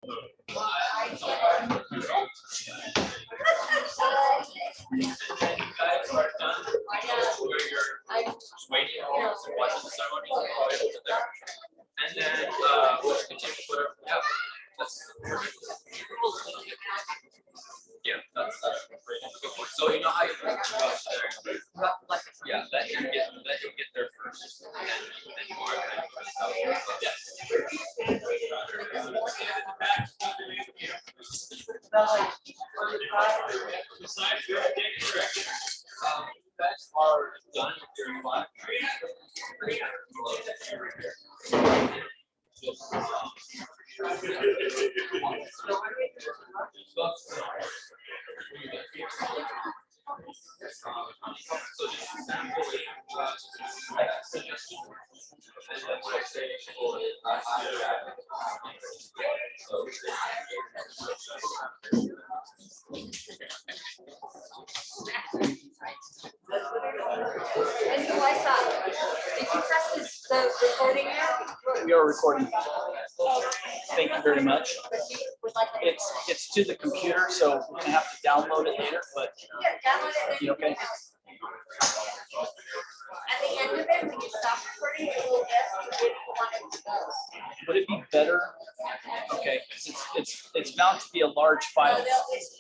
And then you guys are done where you're waiting and watching the ceremony. Go over there. And then we'll continue to put our, yeah, that's perfect. Yeah, that's great. Go for it. So you know how you rush there. Yeah, let him get there first. And then you are going to yes. You guys are done with your flag. So just sampling suggestion. And so I saw, did you press the recording now? We are recording. Thank you very much. But you would like to- It's to the computer, so we're gonna have to download it later, but Yeah, download it. you okay? At the end of it, when you stop recording, it will ask you if you want it to go. Would it be better? Okay, 'cause it's bound to be a large file. No, it's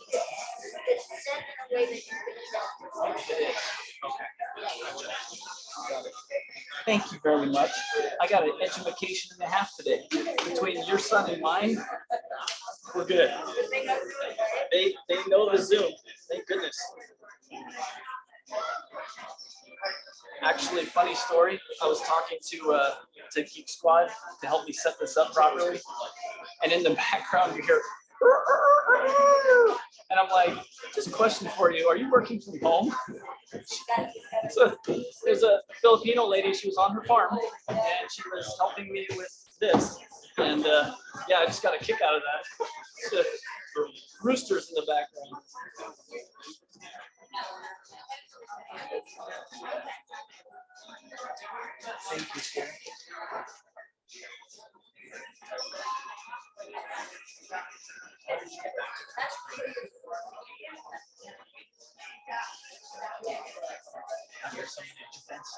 sent in a way that you can tell. It is. Okay. Got it. Thank you very much. I got an education and a half today. Between your son and mine, we're good. They know the Zoom. Thank goodness. Actually, funny story. I was talking to Geek Squad to help me set this up properly, and in the background you hear, and I'm like, just a question for you: are you working from home? So there's a Filipino lady. She was on her farm, and she was helping me with this, and yeah, I just got a kick out of that. Roosters in the background. Thank you, sir. Here's some defense.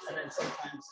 And then sometimes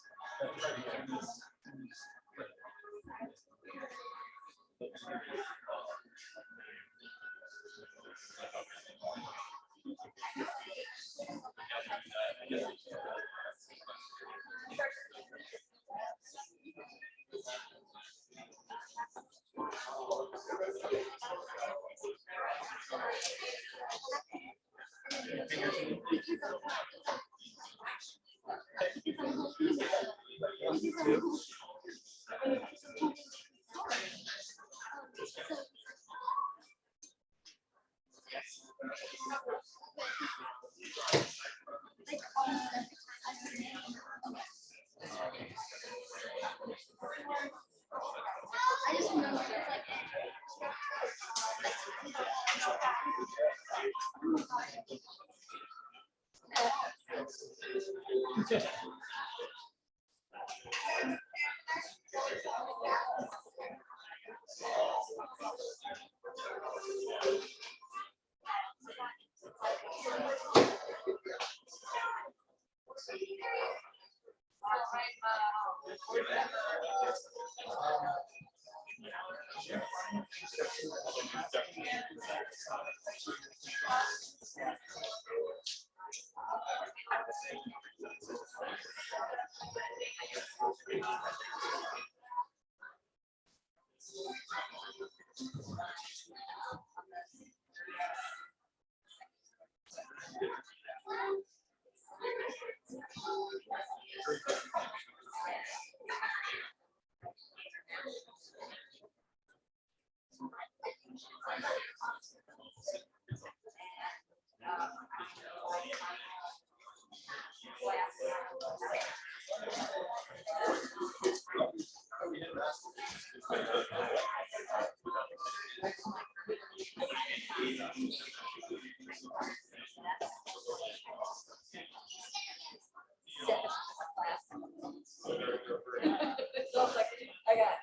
So it's like, I got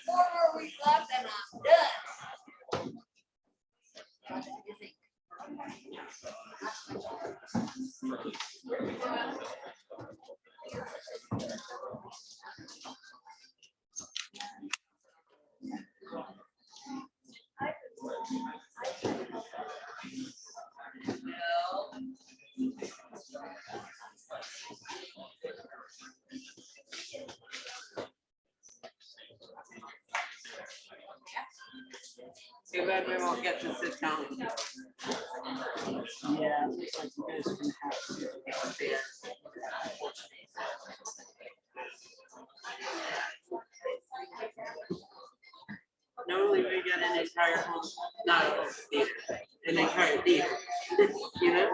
4 more weeks left and I'm done. What do you think? Too bad we won't get to sit down. Yeah, it looks like you guys are gonna have to. Normally we get an entire home, not a home theater, an entire theater, you know?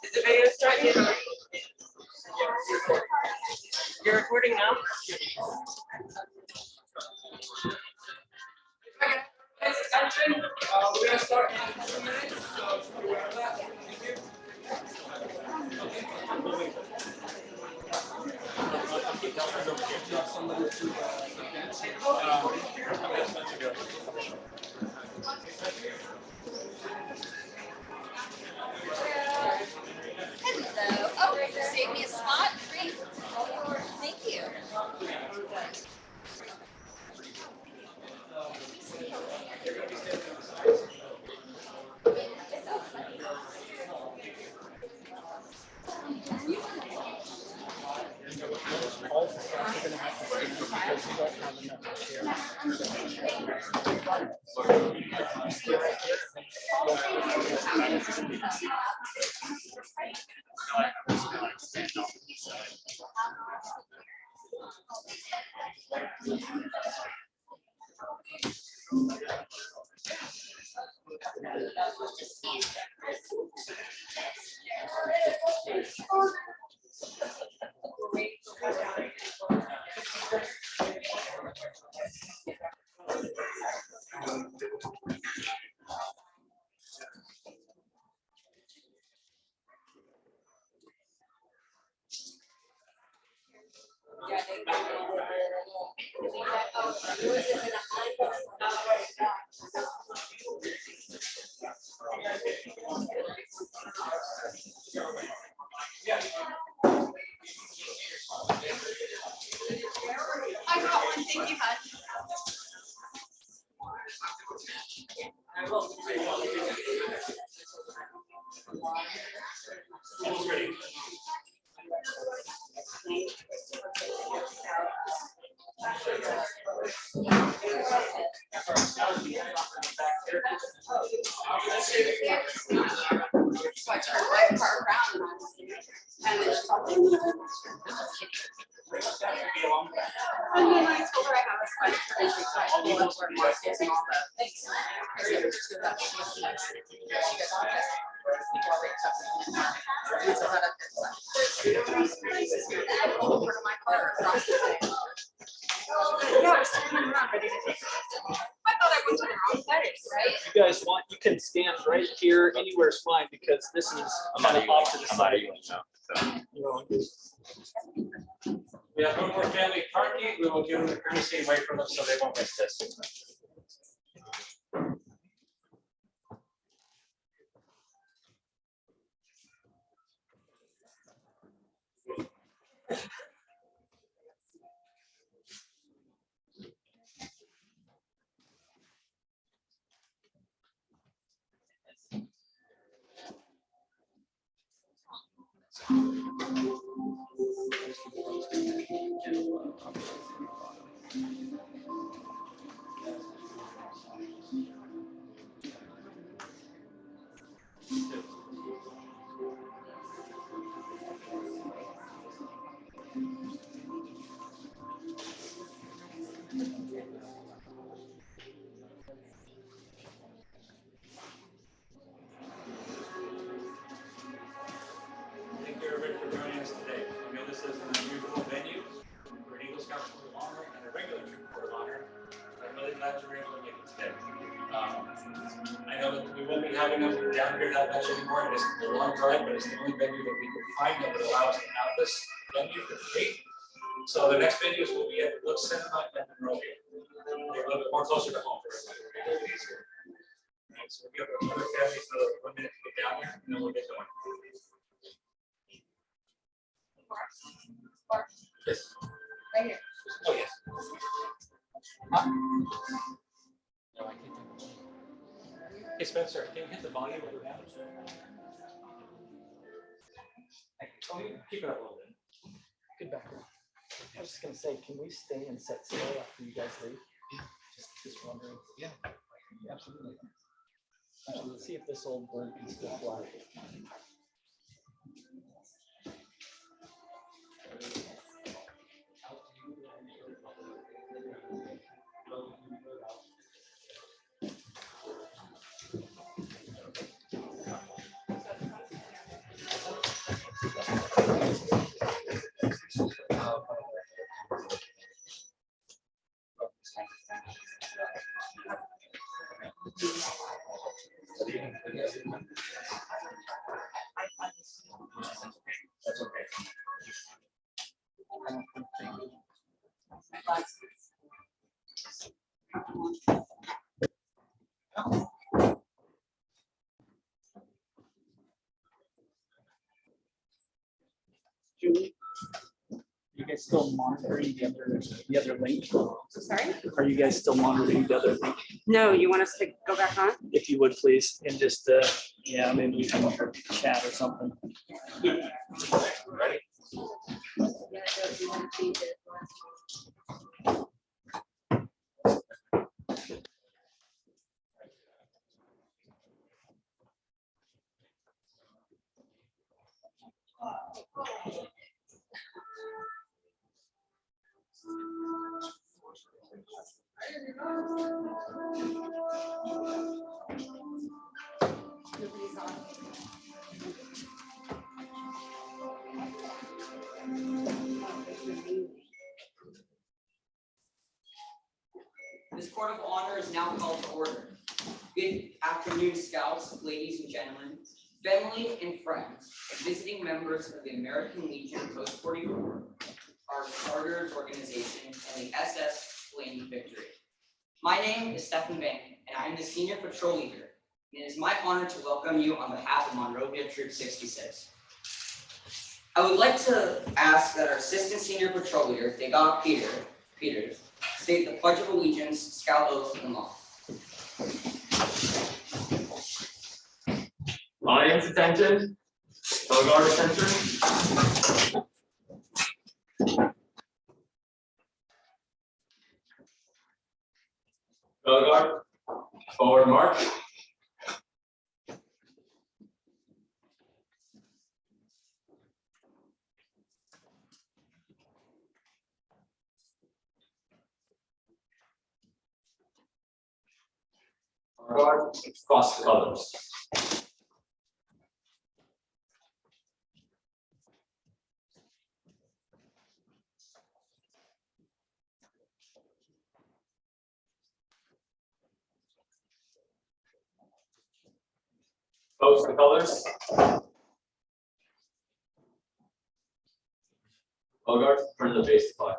Is the video starting? You're recording now? Attention, we're gonna start in 2 minutes, so just be aware of that. Thank you. Hello. Oh, save me a spot. Great. Thank you. Also, you're gonna have to speak because you don't have enough to share. I got one, thank you, hon. Almost ready. So I turned my car around and then she's all, and then I told her I have a sweater and she's like, oh, well, that's where Mark is and all that. Thanks. I said, there's two of that. She goes, because people are rich up in there. And so that I pulled over to my car across the way. Yeah, I was turning around ready to take it. I thought I went to the wrong place, right? You guys want, you can stand right here, anywhere is fine, because this is kind of off to the side. We have no more family parking. We will give them the courtesy and wait for them so they won't miss this. Thank you everybody for joining us today. I know this is an unusual venue for an Eagle Scout Court of Honor and a regular Troop Court of Honor. I'm really glad you were able to make it today. I know that we won't be having them down here that much anymore. It's a long drive, but it's the only venue that we could find that would allow us to have this venue for free. So the next venues will be at Look Cinema and Monrovia. They're a little bit more closer to home for everybody. A little bit easier. All right, so we'll give another family for 1 minute to get down here, and then we'll get going. Yes. Right here. Oh, yes. Hey, Spencer, can you hit the volume a little down? Oh, you keep it up a little bit. Good background. I was just gonna say, can we stay and set sail after you guys leave? Just wondering. Yeah. Absolutely. Let's see if this old bird can still fly. That's okay. Julie, you guys still monitoring the other link? Sorry? Are you guys still monitoring the other link? No, you want us to go back on? If you would please, and just yeah, maybe we can chat or something. Ready? Nobody's on. This court of honor is now called to order. Good afternoon, Scouts, ladies and gentlemen, family and friends, visiting members of the American Legion Post 44, our chartered organization, and the SS Flaming Victory. My name is Stephen Bank, and I am the senior patrol leader. And it is my honor to welcome you on behalf of Monrovia Troop 66. I would like to ask that our assistant senior patrol leader, Dagon Peters, state the Pledge of Allegiance, Scout Oath, and Law. Audience attention, fellow guard attention. Fellow guard, forward march. Guard, cross the colors. Post the colors. Guard, turn the base to flag.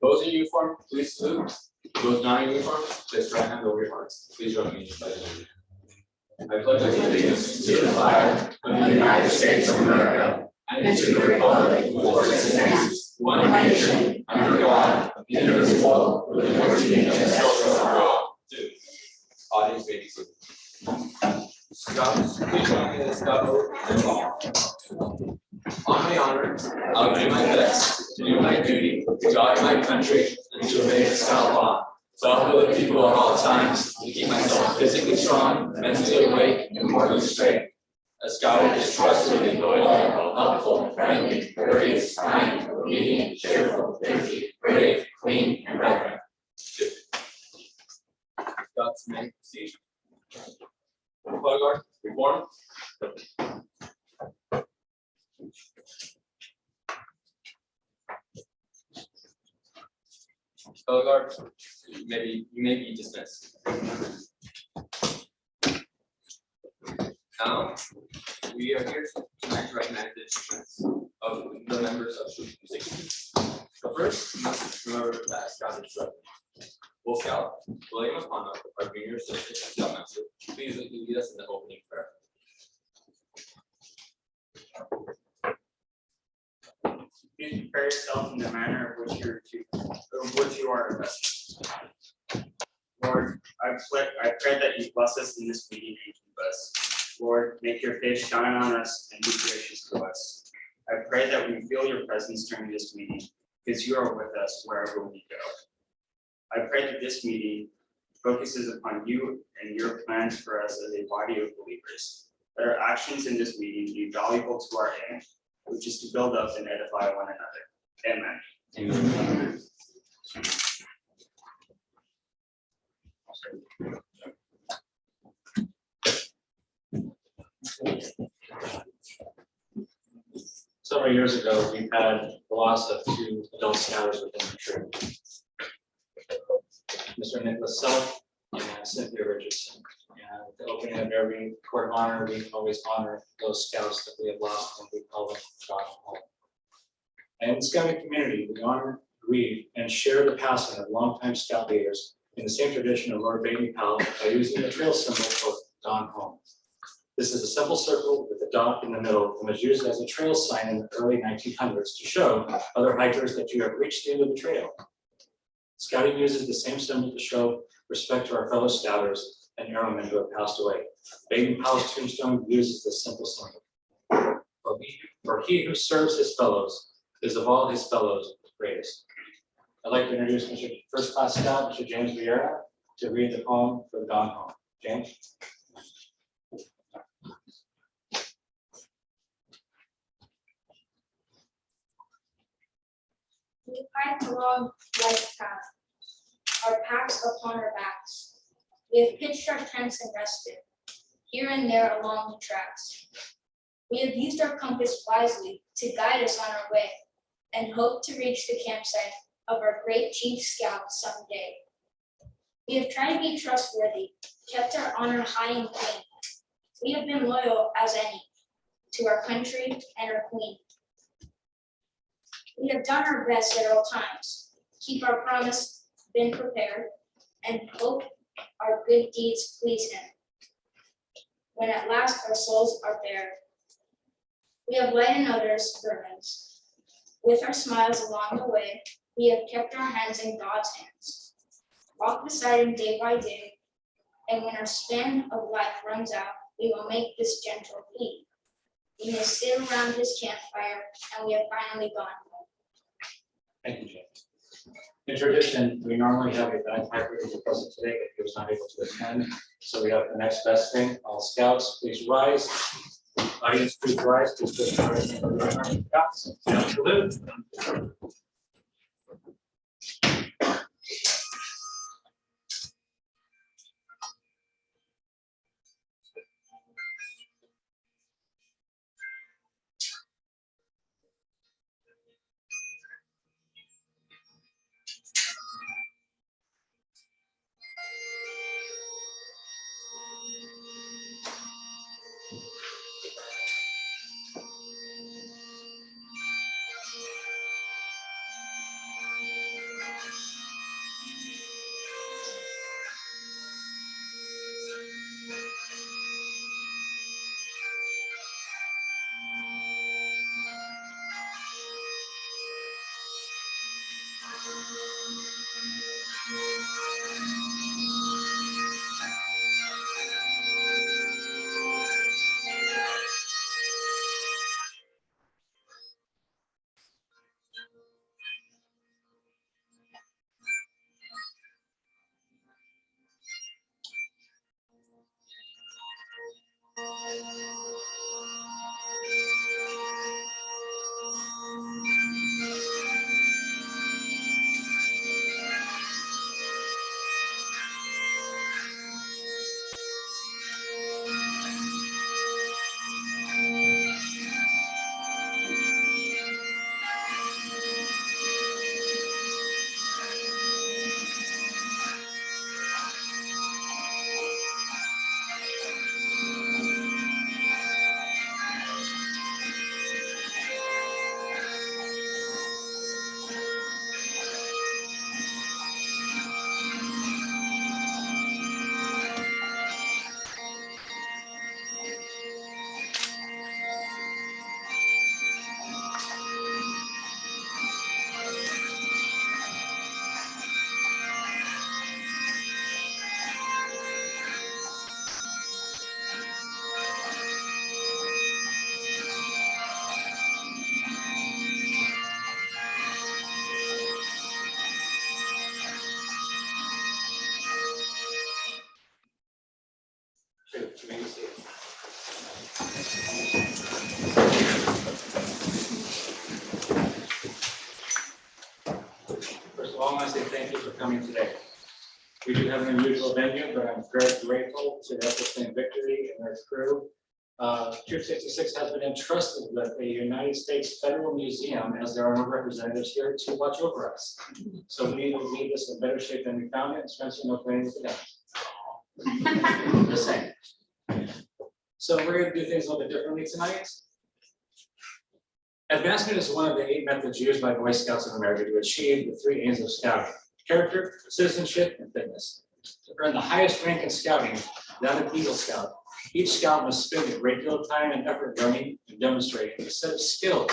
Those in uniform, please salute. Those not in uniform, place right hand over your hearts. Please join me in pledge. I pledge allegiance to the flag of the United States of America and to the republic for which it stands, one nation, under God, indivisible, with liberty and justice for all. Audience may be seated. Scouts, please join me in the scout oath and law. On my honor, I'll do my best to do my duty to God and my country and to obey the scout law. To help the people at all times, to keep myself physically strong, mentally awake, and morally straight. A scout is trustworthy, loyal, helpful, friendly, courteous, kind, obedient, cheerful, thrifty, brave, clean, and reverent. Scouts may proceed. Flag guard, reform. Fellow guard, you may be dismissed. Now, we are here tonight to recognize the achievements of the members of Troop 60. So first, we must remember that Scout instructor. Will Scout William O'Connor, our junior assistant Scout master, please lead us in the opening prayer. Please prepare yourself in the manner of which you are invested. Lord, I pray that you bless us in this meeting and keep us. Lord, make your face shine on us and be gracious to us. I pray that we feel your presence during this meeting because you are with us wherever we go. I pray that this meeting focuses upon you and your plans for us as a body of believers. That our actions in this meeting be valuable to our aim, which is to build up and edify one another. Amen. Amen. Several years ago, we had the loss of 2 adult scouters within the troop. Mr. Nicholas Self and Cynthia Richardson. And at the opening of every court of honor, we always honor those scouts that we have lost, and we call them God home. And in the scouting community, we honor, grieve, and share the passing of longtime scout leaders in the same tradition of Lord Baden Powell by using the trail symbol for Gone Home. This is a simple circle with a dot in the middle and was used as a trail sign in the early 1900s to show other hikers that you have reached the end of the trail. Scouting uses the same symbol to show respect to our fellow scouters and airmen who have passed away. Baden Powell's tombstone uses this simple symbol. For he who serves his fellows is of all his fellows greatest. I'd like to introduce Mr. First Class Scout, Mr. James Vieira, to read the poem for the Gone Home. James? We hike along life's path, our packs upon our backs. We have pitched our tents and rested, here and there along the tracks. We have used our compass wisely to guide us on our way, and hope to reach the campsite of our great chief scout someday. We have tried to be trustworthy, kept our honor high and clean. We have been loyal as any to our country and our queen. We have done our best at all times, keep our promise, been prepared, and hope our good deeds please him. When at last our souls are bared, we have lightened others' burdens. With our smiles along the way, we have kept our hands in God's hands. Walk beside him day by day, and when our span of life runs out, we will make this gentle plea. We may sit around his campfire, and we have finally gone home. Thank you, James. In tradition, we normally have a bagpiper who's present today, but he was not able to attend. So we have the next best thing. All scouts, please rise. Audience, please rise. Please put your hands in the arm. Scouts, down salute. First of all, I want to say thank you for coming today. We do have an unusual venue, but I'm very grateful to Everything Victory and their crew. Troop 66 has been entrusted with the United States Federal Museum as there are no representatives here to watch over us. So we need to leave this in better shape than we found it, especially no playing with the guns. Just saying. So we're going to do things a little bit differently tonight. Advancement is one of the 8 methods used by Boy Scouts of America to achieve the 3 aims of scouting: character, citizenship, and fitness. To earn the highest rank in scouting, that of Eagle Scout, each scout must spend a great deal of time and effort learning and demonstrating a set of skills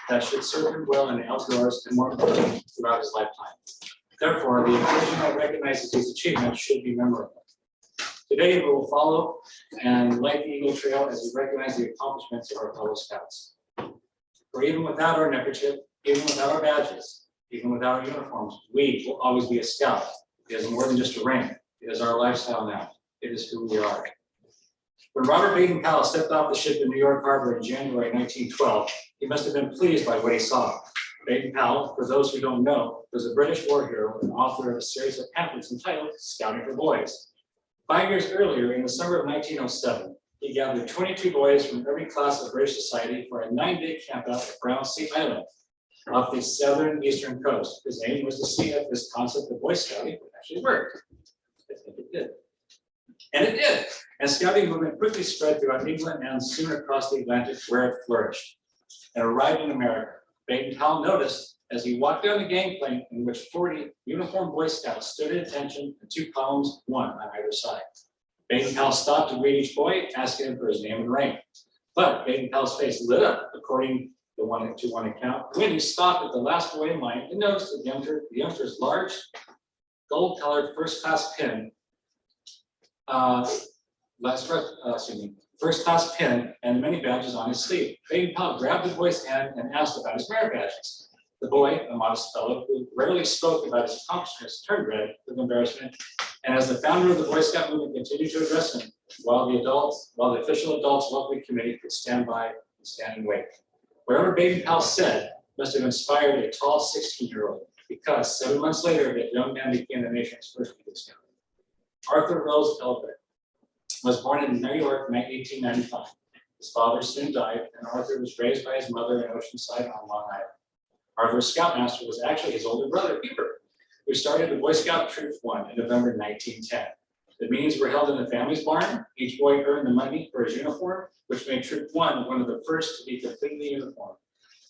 that should serve him well in the outdoors and, more importantly, throughout his lifetime. Therefore, the occasion that recognizes these achievements should be memorable. Today, we will follow and light the Eagle Trail as we recognize the accomplishments of our fellow scouts. For even without our neckerchief, even without our badges, even without our uniforms, we will always be a scout. It is more than just a rank. It is our lifestyle now. It is who we are. When Robert Baden-Powell stepped off the ship in New York Harbor in January 1912, he must have been pleased by what he saw. Baden-Powell, for those who don't know, was a British war hero and author of a series of pamphlets entitled Scouting for Boys. 5 years earlier, in the summer of 1907, he gathered 22 boys from every class of British society for a 9-day camp out at Brown Sea Island off the southern eastern coast. His aim was to see if this concept of Boy Scouting would actually work. I think it did. And it did. And scouting movement quickly spread throughout England and soon across the Atlantic, where it flourished. And arrived in America, Baden-Powell noticed as he walked down the gangplank in which 40 uniformed Boy Scouts stood at attention in 2 columns, 1 on either side. Baden-Powell stopped to greet each boy, asking him for his name and rank. But Baden-Powell's face lit up, according to one account, when he stopped at the last boy in line and noticed the youngster's large, gold-colored first-class pin, first-class pin and many badges on his sleeve. Baden-Powell grabbed the boy's hand and asked about his merit badges. The boy, a modest fellow who rarely spoke about his accomplishments, turned red with embarrassment. And as the founder of the Boy Scout movement continued to address him, while the official adults welcoming committee could stand by and stand and wait. Whatever Baden-Powell said must have inspired a tall 16-year-old, because 7 months later, that young man became the nation's first Eagle Scout. Arthur Rose Elbert was born in New York in 1895. His father soon died, and Arthur was raised by his mother in Oceanside on Long Island. Arthur's scoutmaster was actually his older brother, Peter, who started the Boy Scout Troop 1 in November 1910. The meetings were held in the family's barn. Each boy earned the money for his uniform, which made Troop 1 one of the first to be completely uniformed,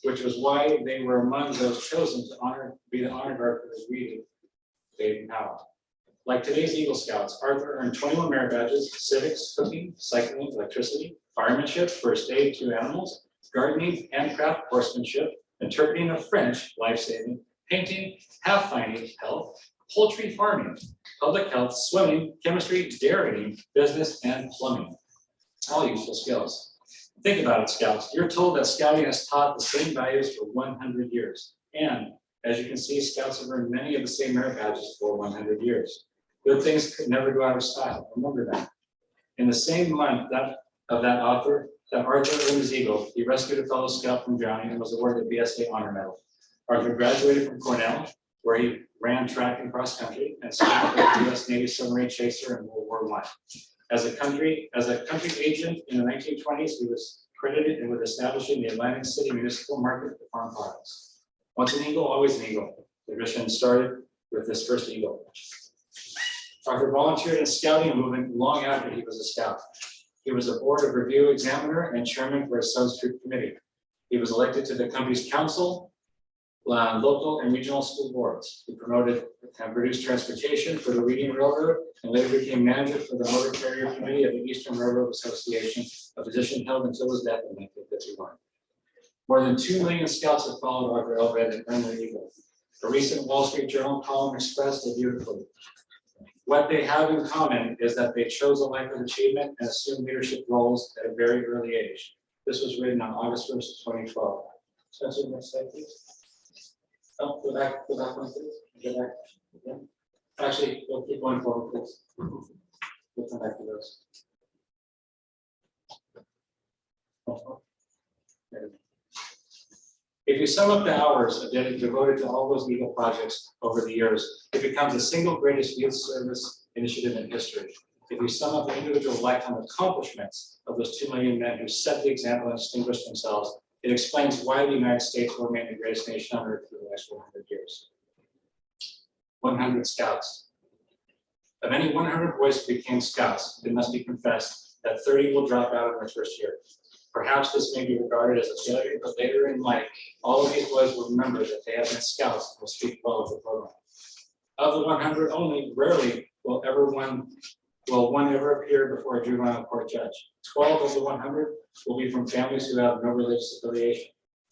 which was why they were among those chosen to be the honor guard for his reading, Baden-Powell. Like today's Eagle Scouts, Arthur earned 21 merit badges: civics, cooking, cycling, electricity, firemanship, first aid to animals, gardening, handcraft, horsemanship, interpreting of French, life-saving, painting, pathfinding, health, poultry farming, public health, swimming, chemistry, dairying, business, and plumbing. All useful skills. Think about it, Scouts. You're told that scouting has taught the same values for 100 years. And as you can see, Scouts have earned many of the same merit badges for 100 years. Good things could never go out of style. Remember that. In the same month that Arthur earned his Eagle, he rescued a fellow Scout from drowning and was awarded the BSA Honor Medal. Arthur graduated from Cornell, where he ran track and cross country and served with the U.S. Navy submarine chaser in World War I. As a country agent in the 1920s, he was credited with establishing the Atlantic City Municipal Market for farm products. Once an eagle, always an eagle. The mission started with this first eagle. Arthur volunteered in scouting movement long after he was a scout. He was a board of review examiner and chairman for his son's troop committee. He was elected to the company's council, local and regional school boards. He promoted and produced transportation for the Reading Railroad and later became manager for the Motor Carrier Committee of the Eastern Railroad Association, a position held until his death in 1951. More than 2 million scouts have followed Arthur Elbred and earned their Eagle. A recent Wall Street Journal column expressed it beautifully. What they have in common is that they chose a life of achievement and assumed leadership roles at a very early age. This was written on August 1st, 2012. Spencer, next slide, please. Oh, go back one, please. Go back. Yeah. Actually, we'll keep going forward, please. We'll come back to those. If you sum up the hours devoted to all those legal projects over the years, it becomes the single greatest youth service initiative in history. If you sum up the individual lifetime accomplishments of those 2 million men who set the example and distinguished themselves, it explains why the United States will remain the greatest nation on earth for the next 100 years. 100 scouts. Of any 100 boys who became scouts, it must be confessed that 30 will drop out in their first year. Perhaps this may be regarded as a failure, but later in life, all of these boys will remember that they have been scouts and will speak well of the program. Of the 100, only rarely will one ever appear before a juvenile court judge. 12 of the 100 will be from families who have no religious affiliation.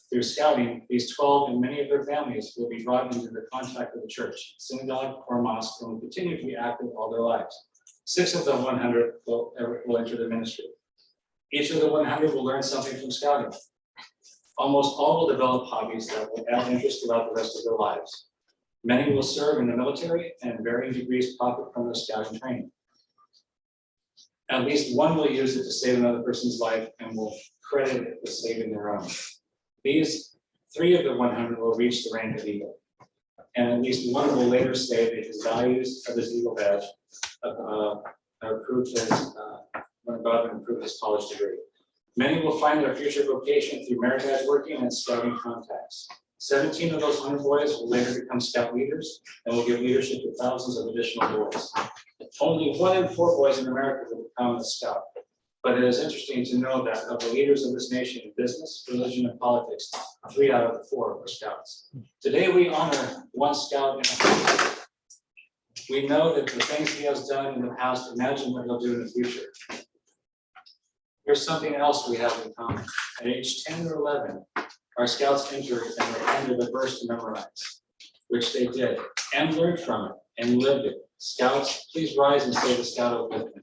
Through scouting, these 12 and many of their families will be brought into the contact with the church, synagogue, or mosque, and will continue to be active all their lives. 6 of the 100 will enter the ministry. Each of the 100 will learn something from scouting. Almost all will develop hobbies that will add interest throughout the rest of their lives. Many will serve in the military and varying degrees profit from their scouting training. At least one will use it to save another person's life and will credit it with saving their own. These 3 of the 100 will reach the rank of Eagle. And at least one will later say that his values of his Eagle badge approved his, went above and improved his college degree. Many will find their future vocation through merit badge working and scouting contacts. 17 of those 100 boys will later become scout leaders and will give leadership to thousands of additional boys. Only 1 in 4 boys in America will become a scout. But it is interesting to know that of the leaders of this nation in business, religion, and politics, 3 out of the 4 were scouts. Today we honor 1 scout in a We know that the things he has done in the past, imagine what he'll do in the future. Here's something else we have in common. At age 10 or 11, our scouts entered and were handed a verse to memorize, which they did, and learned from it, and lived it. Scouts, please rise and say the scout oath with me.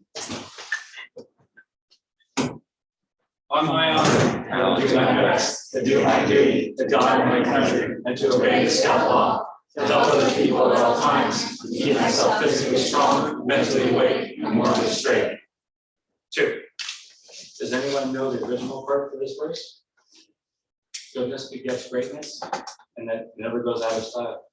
On my honor, I will do my best to do my duty to God and my country, and to obey the scout law, to help other people at all times, to keep myself physically strong, mentally awake, and morally straight. 2. Does anyone know the original part for this verse? Goodness begets greatness, and that never goes out of style.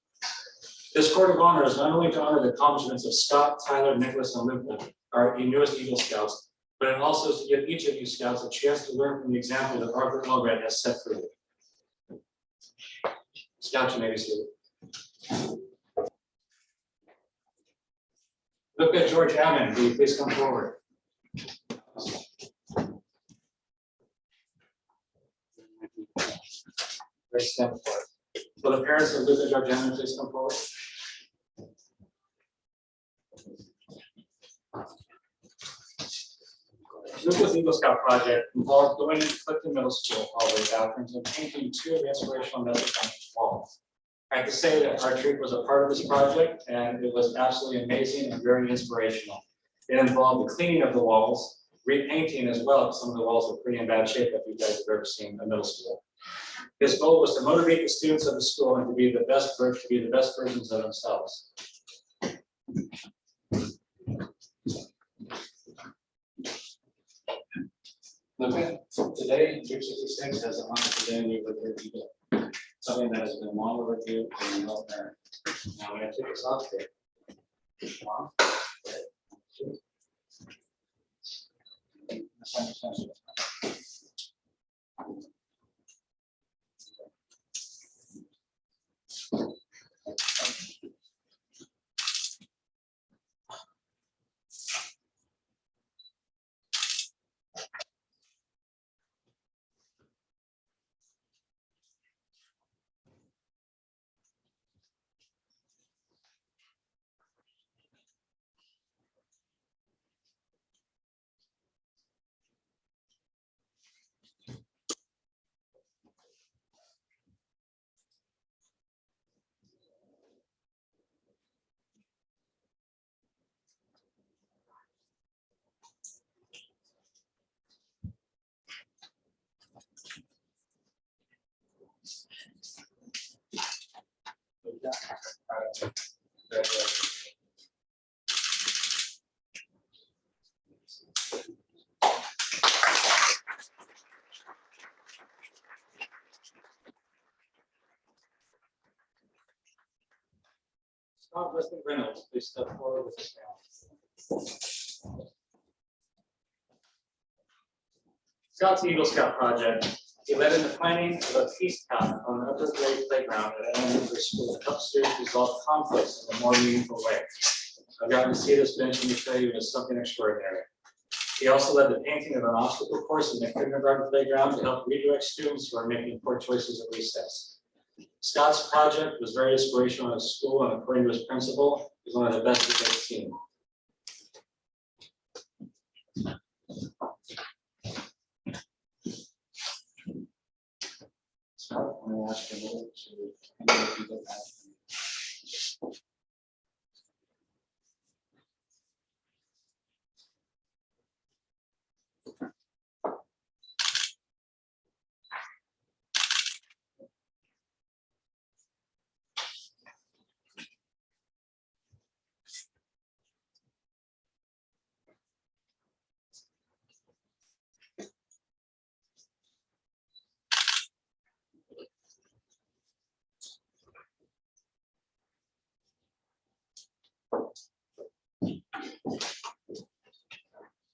This court of honor is not only to honor the accomplishments of Scott, Tyler, Nicholas, and Olympic, our newest Eagle Scouts, but it also is to give each of you scouts a chance to learn from the example that Arthur Elred has set for you. Scouts, you may be seated. Look at George Ammon. Will you please come forward? Very step forward. Will the parents of Luca George Ammon please come forward? Luca's Eagle Scout project involved going into Clifton Middle School all the way bathrooms and painting 2 of the inspirational messages on each wall. I have to say that our troop was a part of this project, and it was absolutely amazing and very inspirational. It involved the cleaning of the walls, repainting as well. Some of the walls were pretty in bad shape if you guys have ever seen a middle school. His goal was to motivate the students of the school and to be the best versions of themselves. Okay, today, Troop 66 has an honor today with their Eagle, something that has been long overdue and well earned. Now, when I take this off here, 1, 2. Scott Wesley Reynolds, please step forward with us now. Scott's Eagle Scout project. He led in the planning of a peace path on the upper grade playground at elementary school to help students resolve conflicts in a more meaningful way. I've gotten to see this bench and to tell you it was something extraordinary. He also led the painting of an obstacle course in the kindergarten playground to help redirect students who are making poor choices at recess. Scott's project was very inspirational at school, and according to his principal, he was one of the best that they've seen. Scott, I'm going to ask you to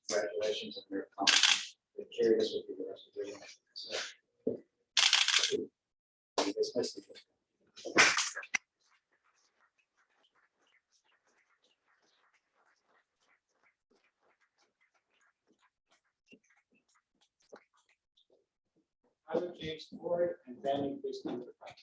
Congratulations on your accomplishment. We'll carry this with you the rest of the year. So, you dismissed it. Tyler James Ford and family, please come to the front.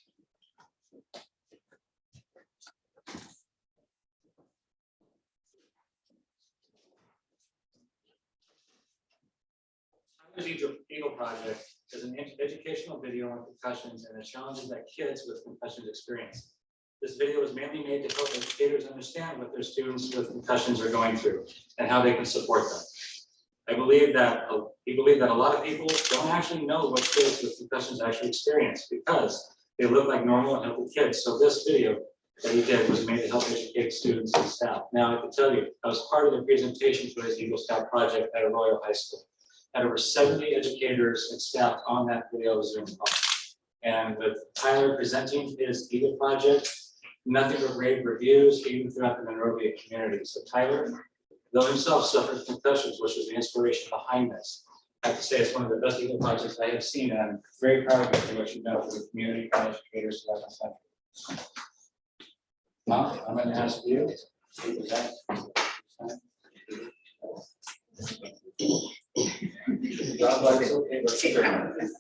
Tyler's Eagle Project is an educational video on concussions and the challenges that kids with concussions experience. This video was mainly made to help educators understand what their students with concussions are going through and how they can support them. We believe that a lot of people don't actually know what kids with concussions actually experience because they look like normal and healthy kids. So this video that he did was made to help educate students and staff. Now I can tell you, I was part of the presentation for his Eagle Scout project at Arroyo High School. Had over 70 educators and staff on that video Zoom call. And with Tyler presenting his Eagle project, nothing but rave reviews, even throughout the Monrovia community. So Tyler, though himself suffered concussions, which was the inspiration behind this, I have to say it's one of the best Eagle projects I have seen, and I'm very proud of you for what you've done for the community and educators throughout the country. Mom, I'm going to ask you to present. God bless you. Okay, let's get started.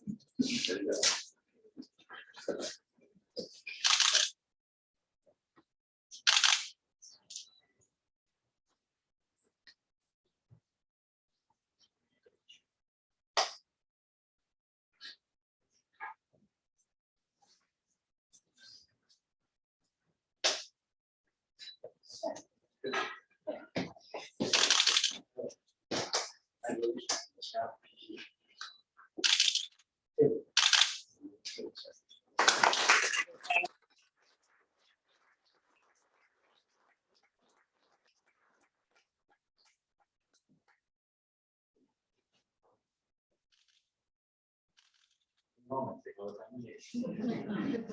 Moment, take all the time you need.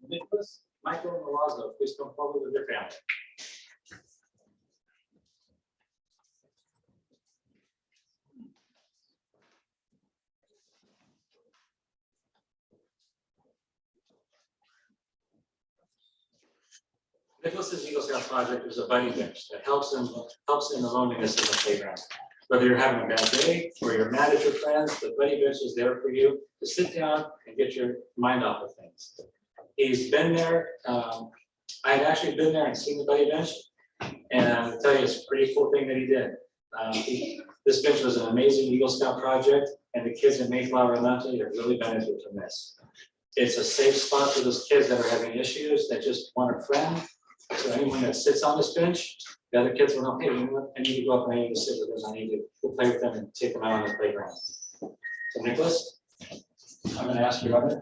Nicholas, Michael, and Milazzo, please come forward with your family. Nicholas's Eagle Scout project is a buddy bench that helps in the loneliness in the playground. Whether you're having a bad day or you're mad at your friends, the buddy bench is there for you to sit down and get your mind off of things. He's been there. I had actually been there and seen the buddy bench, and I'll tell you, it's a pretty cool thing that he did. This bench was an amazing Eagle Scout project, and the kids in Mayflower Elementary have really benefited from this. It's a safe spot for those kids that are having issues that just want a friend. So anyone that sits on this bench, the other kids will know, hey, you know what? I need to go up and I need to sit with them. I need to go play with them and take them out on the playground. So Nicholas, I'm going to ask your mother.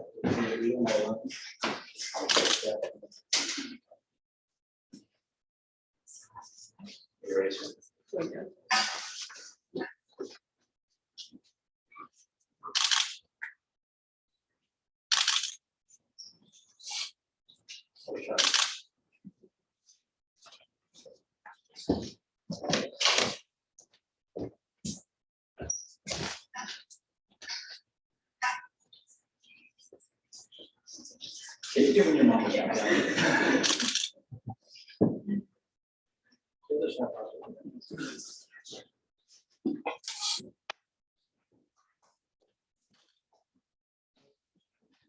Can you give me your mom a shout out?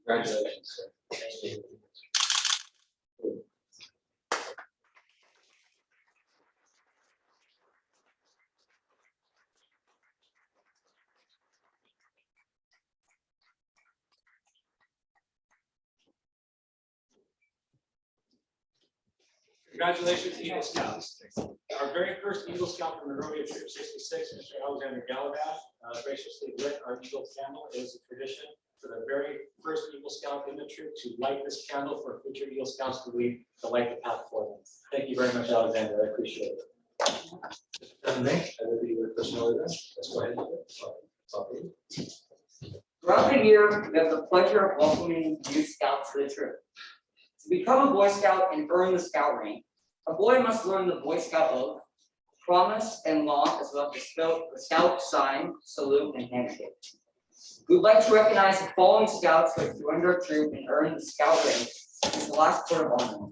Congratulations, sir. Thank you. Congratulations, Eagle Scouts. Our very first Eagle Scout from Monrovia Troop 66, Mr. Alexander Galabat, graciously lit our Eagle candle. It is a tradition for the very first Eagle Scout in the troop to light this candle for future Eagle Scouts to lead, to light the path for them. Thank you very much, Alexander. I appreciate it. I will be your personal leader. Let's go ahead. Throughout the year, we have the pleasure of welcoming youth scouts to the troop. To become a Boy Scout and earn the Scout rank, a boy must learn the Boy Scout oath, promise, and law, as well as the Scout sign, salute, and handshake. We would like to recognize the following Scouts who have joined our troop and earned the Scout rank as the last court of honor.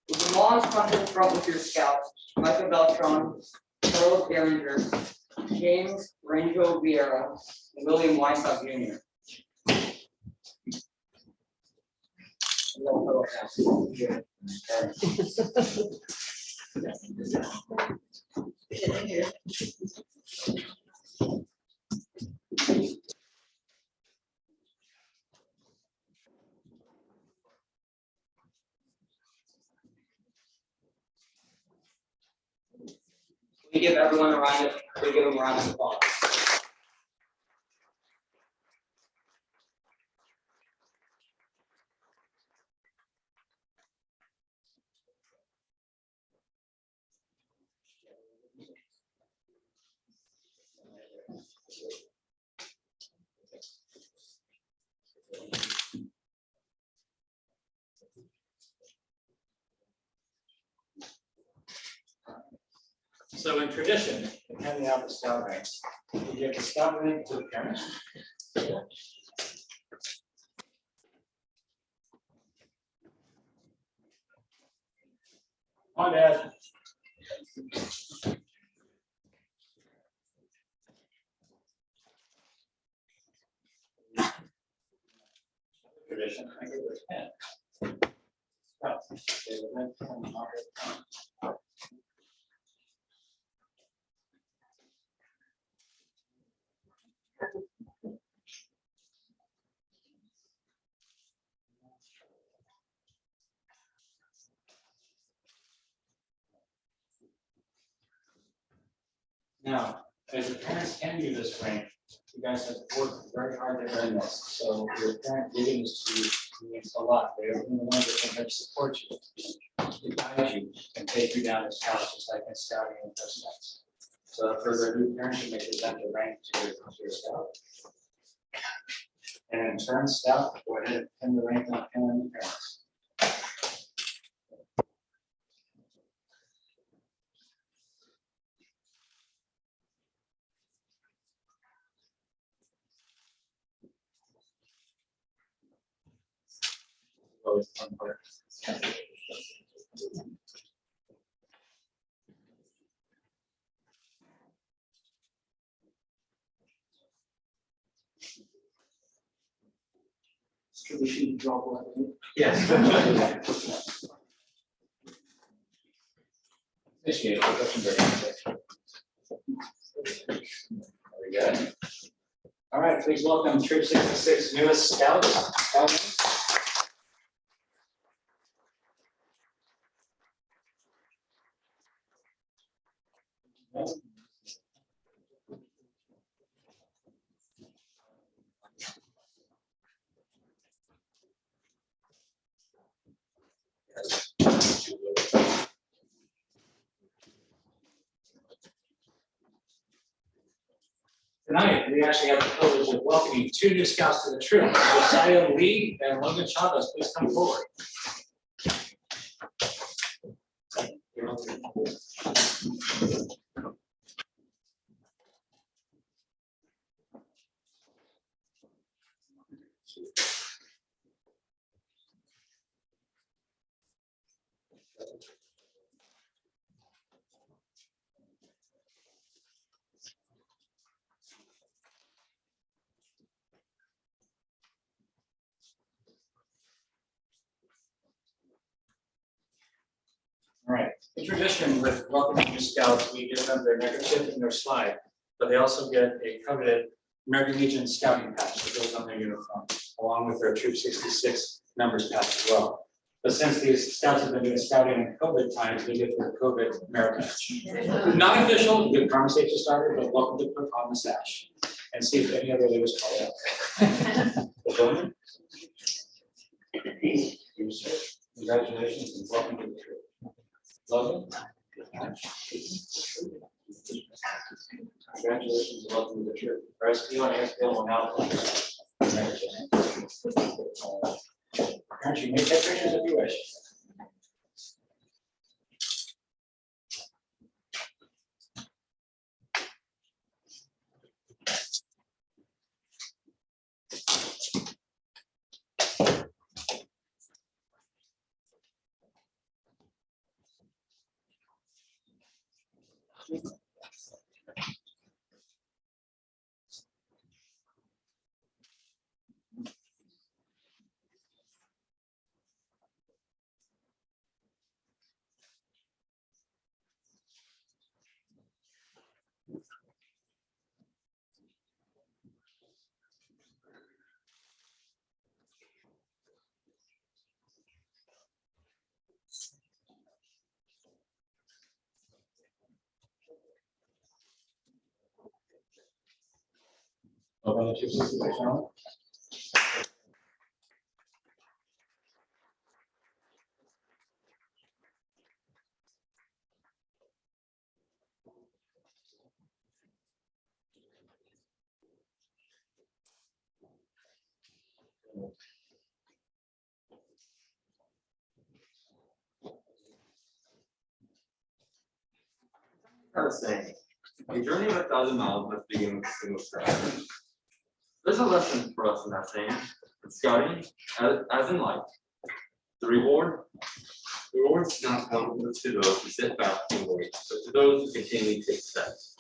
With the Mons come to the front with your Scouts, Michael Beltran, Charles Geringer, James Ranjo Vieira, and William Weinstock Jr. We give everyone a round of, we give them a round of applause. So in tradition, in handing out the Scout ranks, we give the Scout rank to the parents. On, Dad. Tradition, I give it a 10. Scouts, they would then come and honor it. Now, as the parents hand you this rank, you guys have worked very hard to earn this. So your parent giving this to you means a lot. They're the ones that can help support you, to guide you, and take you down as scouts, just like in scouting and Cub Scouts. So for the new parents, you may present the rank to your scout. And in turn, scout, go ahead and pin the rank on the parents. Always fun part. Should we shoot drop one? Yes. Initiate. Very good. All right, please welcome Troop 66 newest scouts. Tonight, we actually have the privilege of welcoming 2 new scouts to the troop. Josiah Lee and Logan Chavez, please come forward. All right. In tradition with welcoming new scouts, we give them their neckerchief and their slide, but they also get a coveted American Legion scouting patch that goes on their uniform, along with their Troop 66 members patch as well. But since these scouts have been doing scouting in COVID times, we get their COVID merit patch. Not official, good conversation starter, but welcome to put on the sash and see if any other leaders call out. Congratulations and welcome to the troop. Logan? Congratulations and welcome to the troop. RSPO and ASPL will now. Parents, you may take pictures if you wish. Open the 266 now. I was saying, a journey of 1,000 miles must begin with a single step. There's a lesson for us in that saying. In scouting, as in life, the reward does not come to those who sit back and wait, but to those who continually take steps,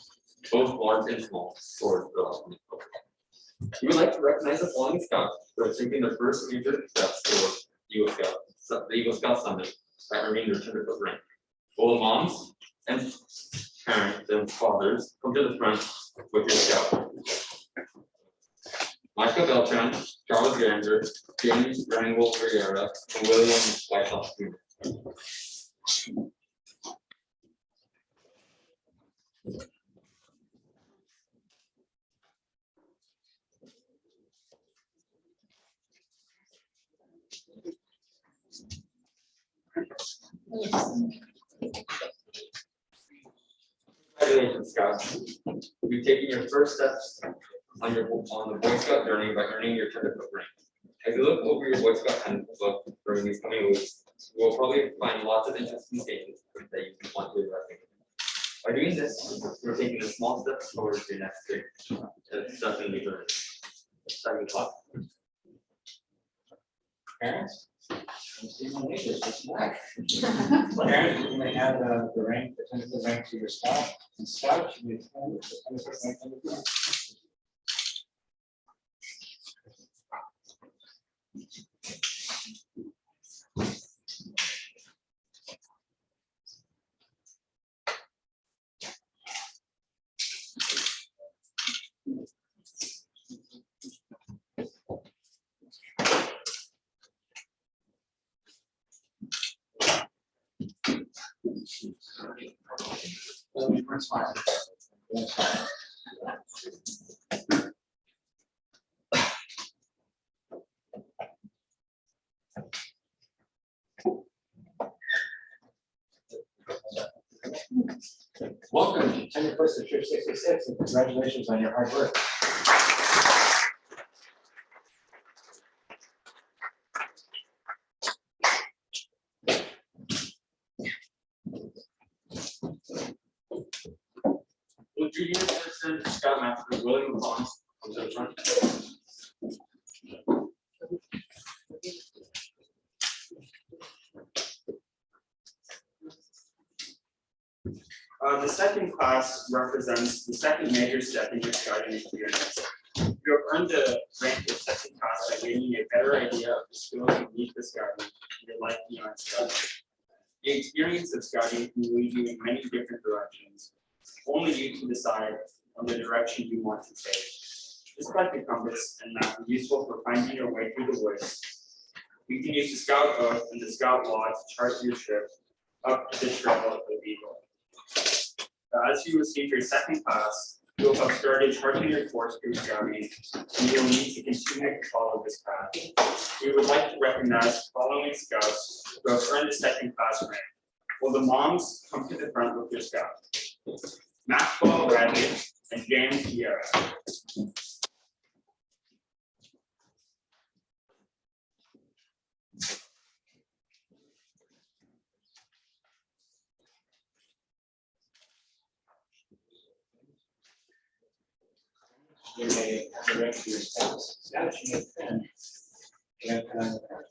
both large and small, towards the ultimate goal. We would like to recognize the following scouts who are taking their first major steps towards the Eagle Scout Summit by earning their 10-foot rank. All the moms and parents and fathers come to the front with your scout. Michael Beltran, Charles Gander, James Rangel Riera, and William Whitehouse Jr. Congratulations, Scouts. You've taken your first steps on the Boy Scout journey by earning your 10-foot rank. As you look over your Boy Scout handbook during these coming weeks, you will probably find lots of interesting statements that you want to investigate. By doing this, you're taking a small step towards your next big step in the journey. Second thought. Parents? Parents, you may have the rank, the 10th rank to your scout, and scout should be 10th rank on the group. Welcome to 10th of Troop 66, and congratulations on your hard work. Will Junior Assistant Scoutmaster William Bonds come to the front? The second class represents the second major step in your scouting experience. You have earned the rank of second class by gaining a better idea of the skills you need for scouting and your life beyond scouting. The experience of scouting can lead you in many different directions. Only you can decide on the direction you want to take. Just like the compass and map are useful for finding your way through the woods, you can use the scout book and the scout log to chart your trip up the trail of the Eagle. As you receive your second class, you will have started charting your course through scouting, and you will need to continue to follow this path. We would like to recognize the following scouts who have earned the second class rank. Will the moms come to the front with your scout? Maxwell Bradley and James Sierra. you may direct your spouse. Scouts, you may pin. You may pin on the back.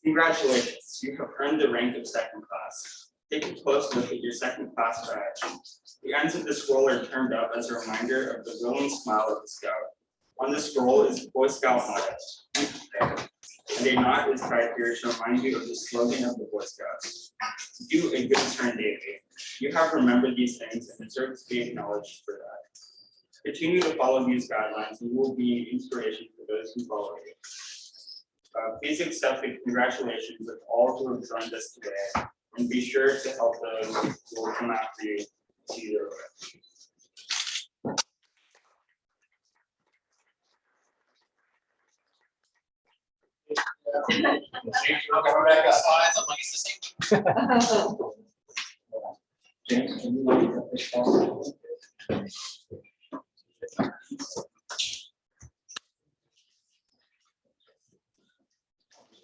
Congratulations, you have earned the rank of second class. Take a close look at your second class badge. The ends of the scroll are turned up as a reminder of the willing smile of the scout. On the scroll is Boy Scout motto, and a knot is tied here to remind you of the slogan of the Boy Scouts. Do a good turn daily. You have remembered these things and deserve to be acknowledged for that. Continue to follow these guidelines and you will be an inspiration for those who follow you. Please accept the congratulations of all who have joined us today, and be sure to help those who will come after you see their way. James, can you look at the fish ball?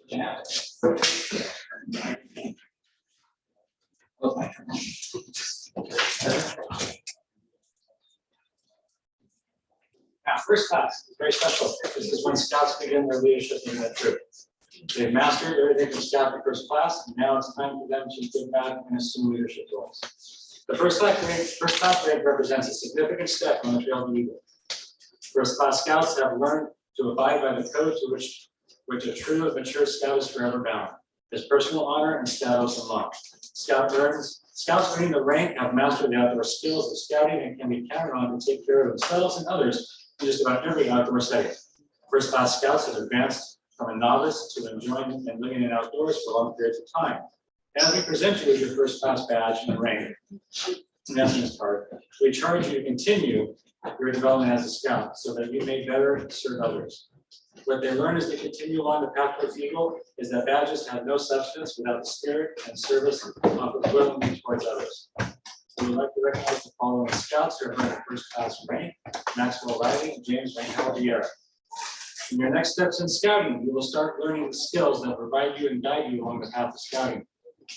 Yeah. Now, first class is very special. This is when scouts begin their leadership in the troop. They've mastered everything from scout to first class, and now it's time for them to get back and assume leadership roles. The first class rank represents a significant step on the trail to leader. First class scouts have learned to abide by the code to which a true and mature scout is forever bound. There's personal honor and status unlocked. Scouts earning the rank have mastered the outdoor skills of scouting and can be counted on to take care of themselves and others in just about every outdoor setting. First class scouts have advanced from a novice to enjoying and living in outdoors for long periods of time. As we present you with your first class badge and rank, an essence card, we charge you to continue your development as a scout so that you may better serve others. What they learn as they continue along the path towards Eagle is that badges have no substance without the spirit and service offered willingly towards others. We would like to recognize the following scouts who have earned the first class rank: Maxwell Riley and James Rangel Vieira. In your next steps in scouting, you will start learning the skills that provide you and guide you along the path of scouting.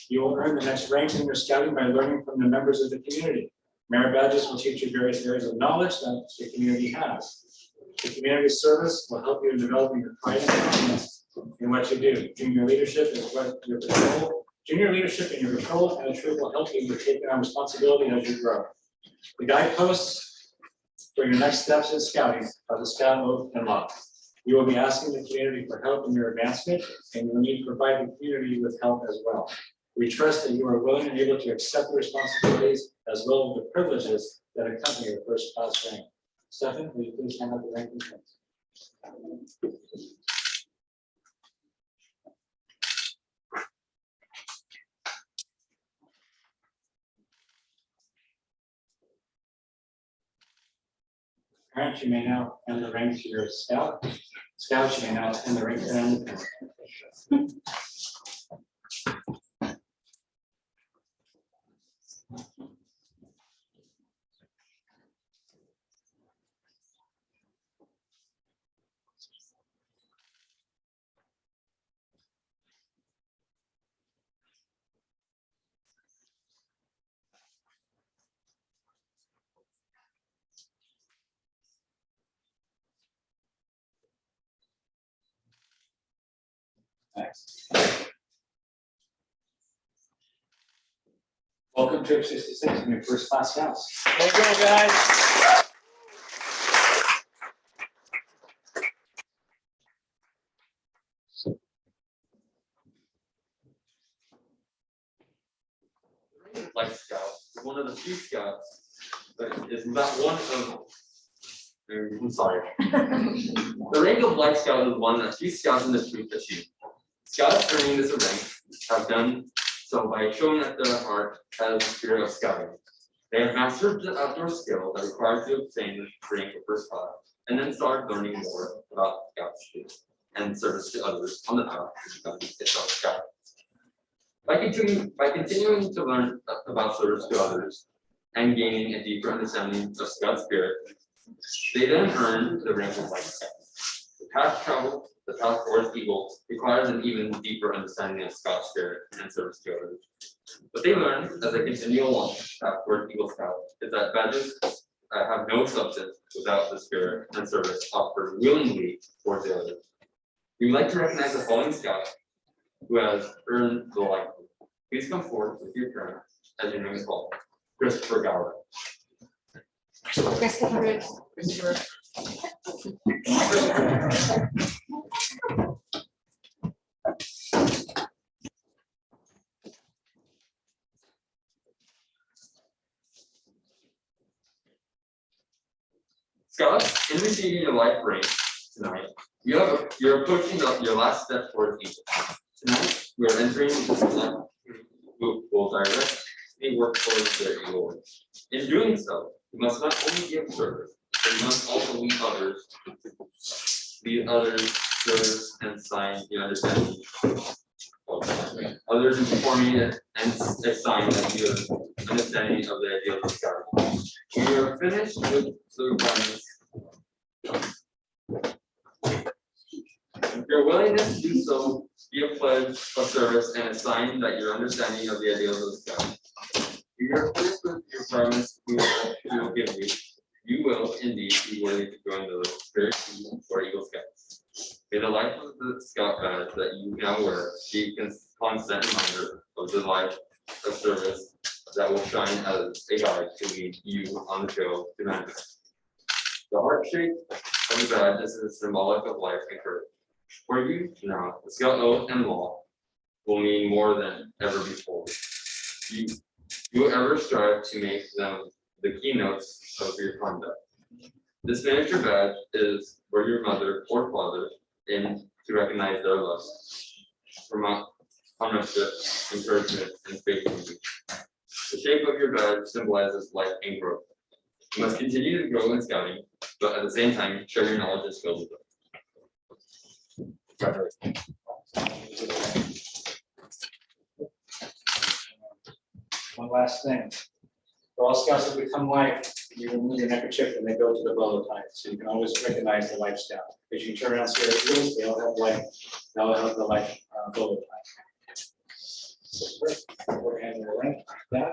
You will earn the next rank in your scouting by learning from the members of the community. Merit badges will teach you various areas of knowledge that the community has. The community service will help you in developing your pride and confidence in what you do. Junior leadership is what your patrol. Junior leadership in your patrol and the troop will help you with taking on responsibility as you grow. The guideposts for your next steps in scouting are the scout oath and law. You will be asking the community for help in your advancement, and you will need to provide the community with help as well. We trust that you are willing and able to accept the responsibilities as well as the privileges that accompany your first class rank. Stephen, will you please hand out the ranking points? Parents, you may now hand the rank to your scout. Scouts, you may now hand the rank to them. Thanks. Welcome to 66 and your first class scouts. There you go, guys. Like Scout is one of the few scouts that is not one of. I'm sorry. The rank of Black Scout is one that few scouts in the troop achieve. Scouts earning this rank have done so by showing that their heart has the spirit of scouting. They have mastered the outdoor skill that requires to obtain the rank of first class, and then start learning more about scoutship and service to others on the path to becoming a scout. By continuing to learn about service to others, and gaining a deeper understanding of Scout spirit. They then earn the rank of Life Scout. The path traveled, the path towards Eagle requires an even deeper understanding of Scout spirit and service to others. What they learn as they continue along the path towards Eagle Scout is that badges have no substance without the spirit and service offered willingly towards the others. We would like to recognize the following Scout who has earned the life. Please come forward with your parent as your name is called. Christopher Gower. Christopher. Scouts, in receiving your life rank tonight, you're approaching your last step towards Eagle. Tonight, we are entering the select who will directly work towards their Eagle. In doing so, you must not only give service, but you must also lead others, service, and sign the understanding. Others in performing it and a sign that you have understanding of the ideal of Scout. When you are finished with the requirements, your willingness to do so, be a pledge of service and a sign that your understanding of the ideals of the Scout. If you are finished with your requirements we will give you, you will indeed be worthy to join the Spirit or Eagle Scouts. May the life of the Scout badge that you now wear be a constant reminder of the life of service that will shine as a guide to lead you on the trail to manhood. The heart shape of the badge is symbolic of life and courage. For you now, the Scout oath and law will mean more than ever before. You will ever strive to make them the keynotes of your conduct. This miniature badge is for your mother or father and to recognize their love, partnership, encouragement, and faith in you. The shape of your badge symbolizes life and growth. You must continue to grow in scouting, but at the same time, share your knowledge and skills with them. One last thing. For all scouts that become life, you remove your neckerchief and they go to the bolo tie. So you can always recognize the life scout. Because you can turn around and see their heels, they all have life. They all have the life bolo tie. We're handing the link that.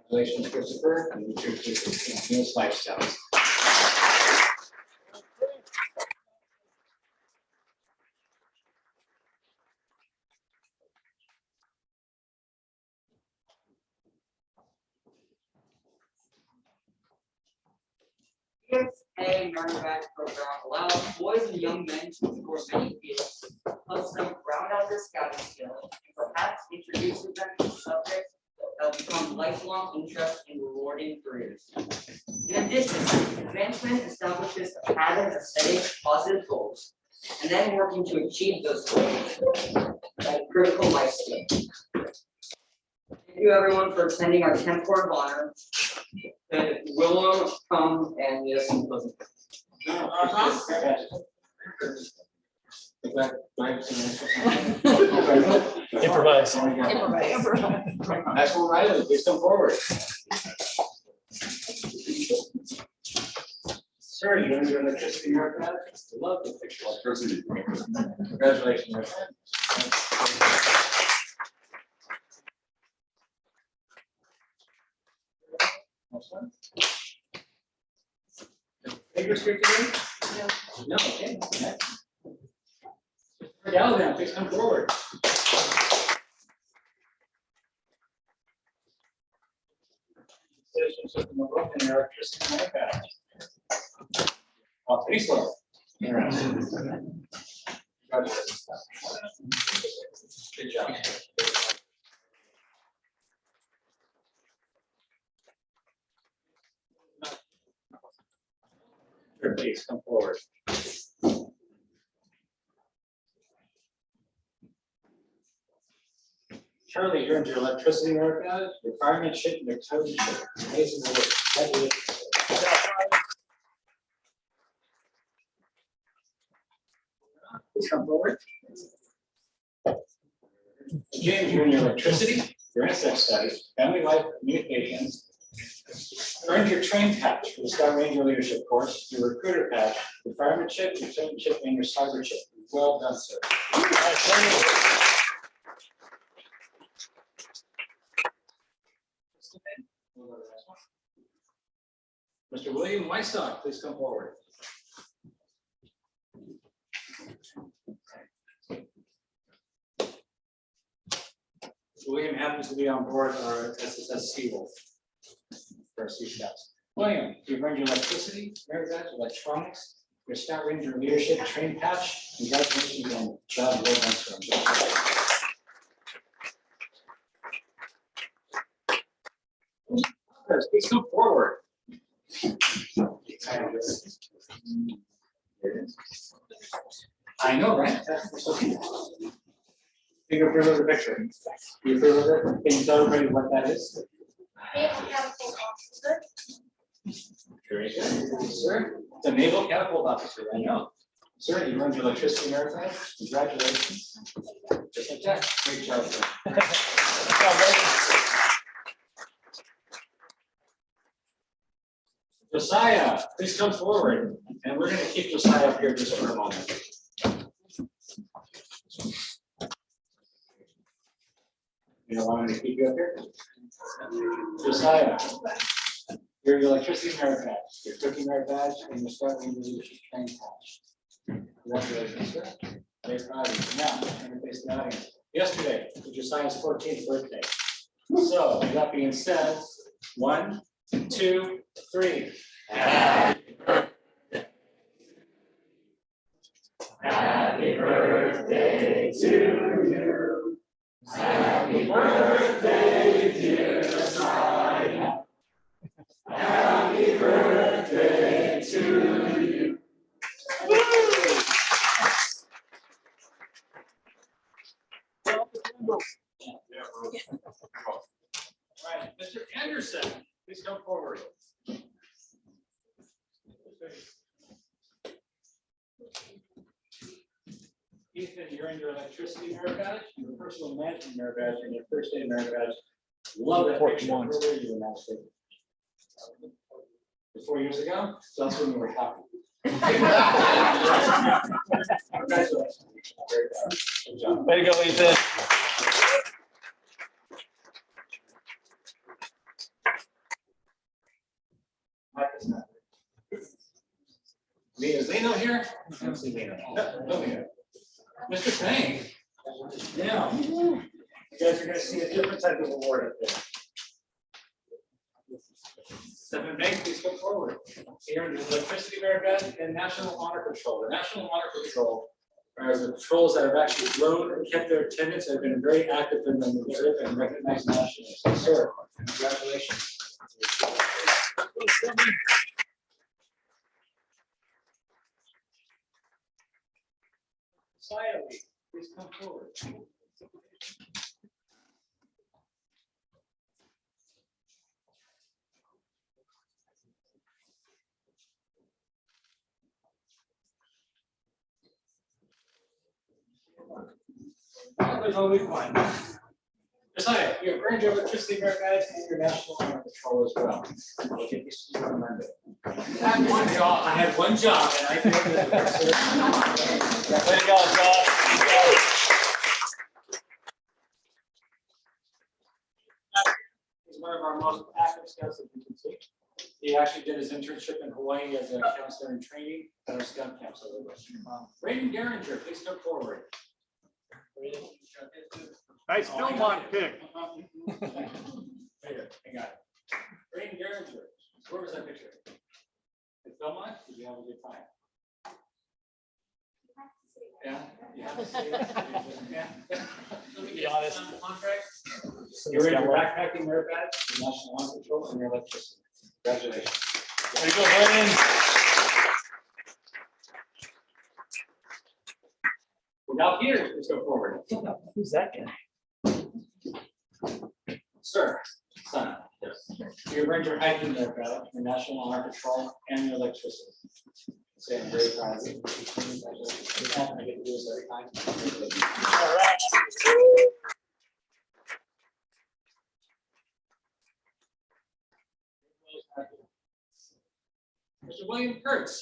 Congratulations, Christopher, and you choose to continuous lifestyles. A Monrovia program allows boys and young men to explore many fields, helps them round out their scouting skills, and perhaps introduces them to subjects that will become lifelong interest in rewarding careers. In addition, advancement establishes a pattern of setting positive goals and then working to achieve those goals, a critical life skill. Thank you everyone for attending our 10th Court of Honor. And Willow come and yes. Improvise. National Riley, please come forward. Sir, you earned your electricity merit badge. Love the picture. Congratulations. Next one. Papers here today? No, okay. Next. Mr. Gallivan, please come forward. Citizens of the Monrovia electricity merit badge. Oh, pretty slow. Interesting. Congratulations. Good job. Sure, please come forward. Charlie, you earned your electricity merit badge, your firemanship, and your township. Amazing work. Congratulations. Please come forward. James, you earned your electricity, your NSF studies, family life communications, earned your train patch for the Scout Ranger leadership course, your recruiter patch, your firemanship, your citizenship, and your cybership. Well done, sir. Mr. William Wystock, please come forward. William happens to be on board our SSS Seawolf for our Sea Scouts. William, you've earned your electricity, merit badge, electronics, your Scout Ranger leadership train patch. Congratulations on job well done, sir. Please come forward. I know, right? That's okay. Think of the picture. You approve of it? Can you tell everybody what that is? Naval Catapult Officer. Very good. Sir, it's a naval catapult officer, I know. Sir, you earned your electricity merit badge. Congratulations. Just like that. Great job, sir. Josiah, please come forward. And we're going to keep Josiah up here just for a moment. You don't want me to keep you up here? Josiah, your electricity merit badge, your cooking merit badge, and your starting leadership train patch. Congratulations, sir. Very proud of you. Now, I'm going to face the audience. Yesterday was Josiah's 14th birthday. So, with that being said, 1, 2, 3. Happy birthday. Happy birthday to you. Happy birthday, dear Josiah. Happy birthday to you. All right, Mr. Anderson, please come forward. Ethan, you're in your electricity merit badge, your personal management merit badge, and your first aid merit badge. Love that picture. Where were you in that state? 4 years ago? So that's when we were happy. Congratulations. Good job. Way to go, Ethan. Mike is not. Is Lino here? I don't see Lino. No, Lino. Mr. Fang. Yeah. You guys are going to see a different type of award up there. Stephen Banks, please come forward. Here in the electricity merit badge and National Honor Patrol. The National Honor Patrol are the patrols that have actually grown and kept their attendance and have been very active in the reserve and recognized nationally. So, sir, congratulations. Society, please come forward. There's only one. Josiah, you have earned your electricity merit badge and your National Honor Patrol as well. We'll get you to you on Monday. I had one job and I failed it. Way to go, Josh. He's one of our most active scouts that you can see. He actually did his internship in Hawaii as a counselor in training at our scout camp. So Brayden Geringer, please come forward. Nice Philmont pick. Hang on. Brayden Geringer, where was that picture? At Philmont, did you have a good time? Yeah. Yeah. Let me be honest. You're in your backpacking merit badge, your National Law Patrol, and your electricity. Congratulations. There you go, Brandon. Now here, let's go forward. Who's that guy? Sir, son, yes. You earned your hiking merit badge, your National Honor Patrol, and your electricity. So I'm very proud of you. Congratulations. I get to do this every time. All right. Mr. William Kurtz.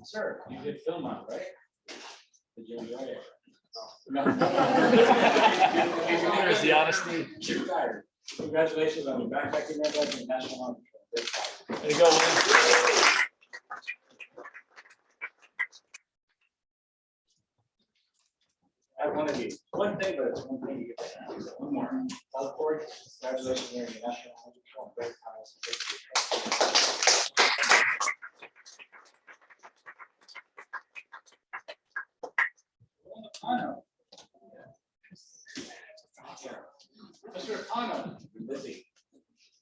Sir, you did film on, right? Did you enjoy it? No. There's the honesty. You're tired. Congratulations on your backpacking merit and National Honor Patrol. Very proud. There you go, William. I have one of these. One thing, but it's one thing you get to have. One more. South Court, congratulations on your National Honor Patrol. Very proud. Mr. Akano, you're busy.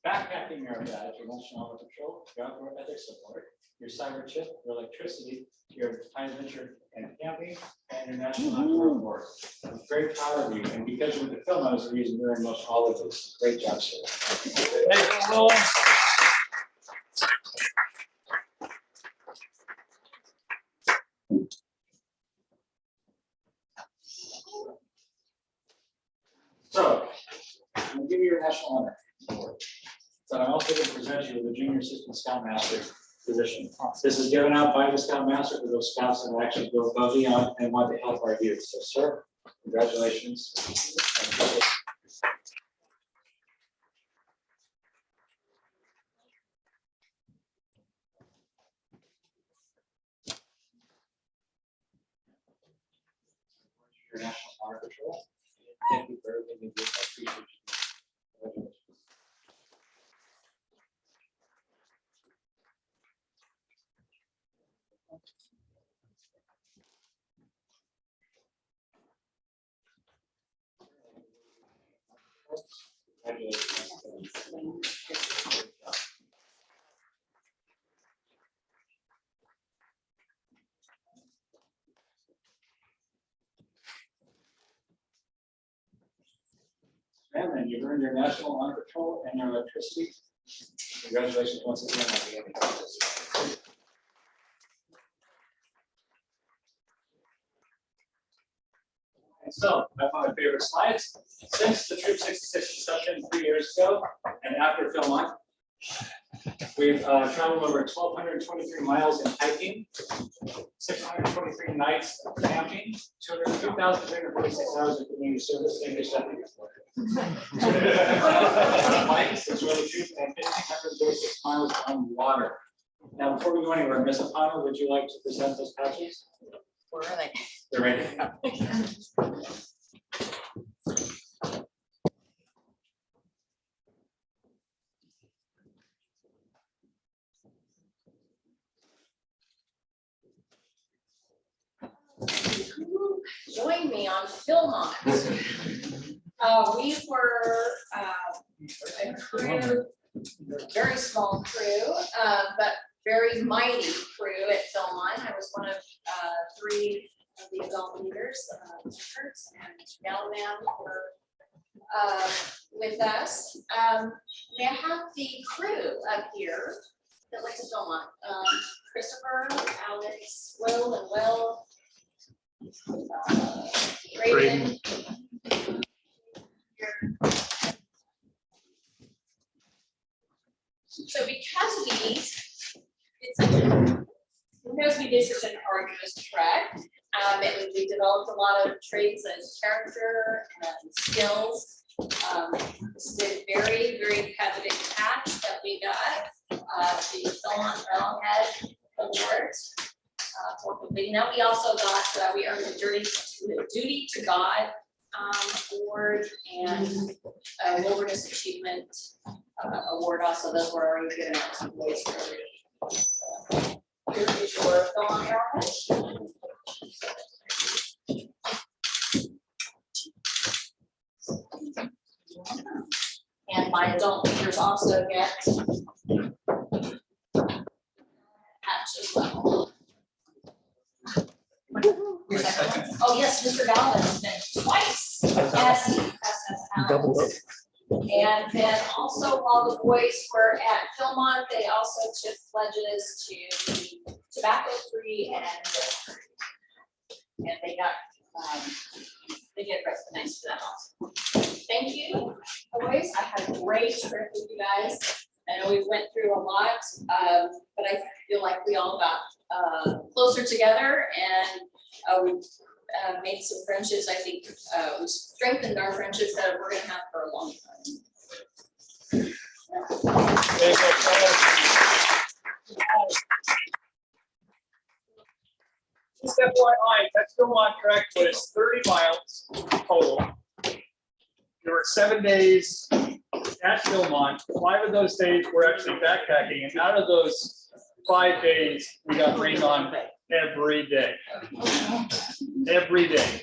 Backpacking merit badge, your National Honor Patrol, your outdoor ethics award, your cyber chip, your electricity, your time adventure and camping, and your National Outdoor Award. I'm very proud of you, and because you're with the film, I was the reason you're in most all of this. Great job, sir. Hey, William. So, I'm going to give you your National Honor Award. But I'm also going to present you with a Junior Assistant Scoutmaster position. This is given out by the Scoutmaster for those scouts that actually go above and beyond and want to help our youth. So, sir, congratulations. Your National Honor Patrol. Thank you for everything you do. I appreciate you. Congratulations. And then you've earned your National Honor Patrol and your electricity. Congratulations once again on being able to do this. And so, I found my favorite slides. Since the Troop 66 inception 3 years ago, and after Philmont, we've traveled over 1,223 miles in hiking, 623 nights of camping, 2,346 hours of community service. Thank you, Stephanie. Bikes, it's really true, and 1,536 miles on water. Now, before we go anywhere, Ms. Apano, would you like to present those patches? Where are they? They're ready. Join me on Philmont. We were a crew, very small crew, but very mighty crew at Philmont. I was one of 3 of the adult leaders, Kurtz and Gallivan were with us. We have the crew up here that went to Philmont. Christopher, Alex, Will, and Will. Braden, days has been an arduous trek. And we developed a lot of traits and character and skills. This is a very, very competitive patch that we got. The Belmont Metalhead Award for completing that. We also got, we earned the Duty to God award and Wilderness Achievement award also. Those were already given out to boys already. Here is your Belmont Arrowhead. And my adult leaders also get patch as well. Your second one? Oh, yes, Mr. Galvin has been twice as Double up. and then also while the boys were at Philmont, they also took pledges to be tobacco-free and drug-free. And they got, they get recognized for that also. Thank you, boys. I had a great trip with you guys. I know we went through a lot, but I feel like we all got closer together and we made some friendships. I think we strengthened our friendships that we're going to have for a long time. Just FYI, that Philmont trek was 30 miles total. There were 7 days at Philmont. 5 of those days were actually backpacking, and out of those 5 days, we got rained on every day. Every day.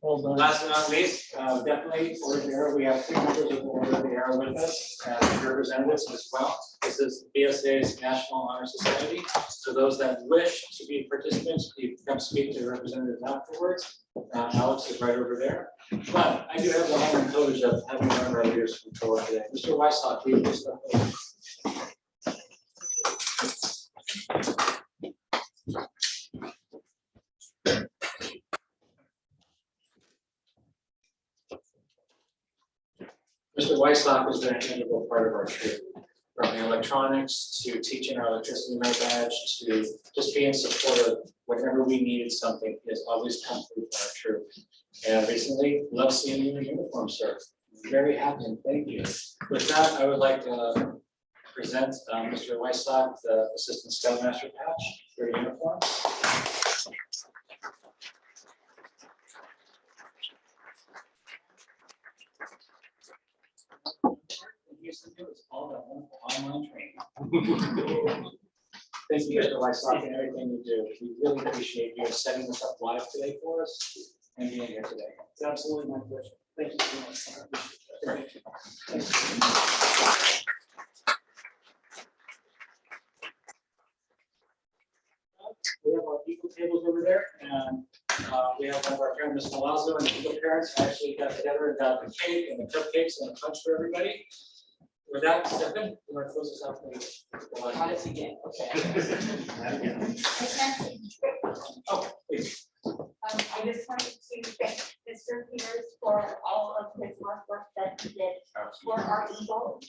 Hold on. Last but not least, definitely Order of the Arrow. We have 3 members of the Order of the Arrow with us as representatives as well. This is BSA's National Honor Society. So those that wish to be participants, you come speak to the representatives afterwards. Alex is right over there. But I do have the honor and privilege of having one of our leaders from forward today. Mr. Weissock, will you please step forward? Mr. Weissock has been an integral part of our troop, from the electronics to teaching our electricity night badge to just being supportive whenever we needed something. He has always come through for our troop. And recently, love seeing you in uniform, sir. Very happy and thank you. With that, I would like to present Mr. Weissock, the Assistant Scoutmaster patch for your uniform. It's all that wonderful online training. Thank you, Mr. Weissock, and everything you do. We really appreciate you setting this up live today for us and being here today. It's absolutely my pleasure. Thank you so much. Great. We have our equal tables over there, and we have one of our friends, Ms. Malazzo, and the equal parents actually got together and got the cake and the cupcakes and a punch for everybody. With that, Stephen, you want to close us out, please? Got it again. Okay. Oh, please. I just wanted to thank Mr. Peters for all of his work that he did for our Eagle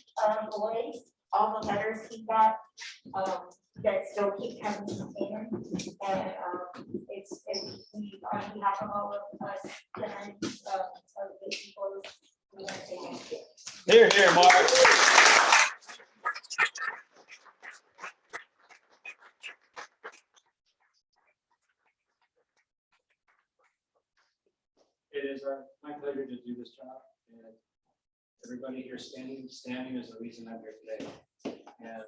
boys, all the letters he got that still keep coming in. And it's on behalf of all of us, parents of the Eagles, we want to say thank you. Here, here, Mark. It is my pleasure to do this job. And everybody here standing is the reason I'm here today. And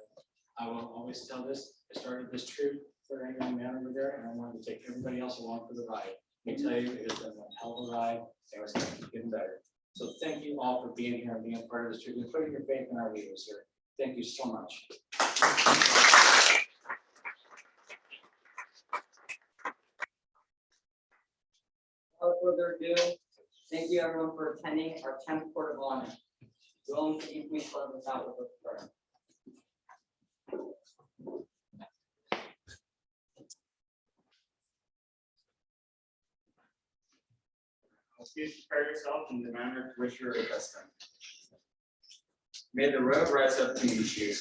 I will always tell this, I started this troop for a young man over there, and I wanted to take everybody else along for the ride. Let me tell you, it has been a hell of a ride, and it's going to keep getting better. So thank you all for being here and being a part of this troop and putting your faith in our leaders here. Thank you so much. Without further ado, thank you everyone for attending our 10th Court of Honor. Will you please close us out with a prayer? Please prepare yourself in the manner to which you are accustomed. May the road rise up to meet you.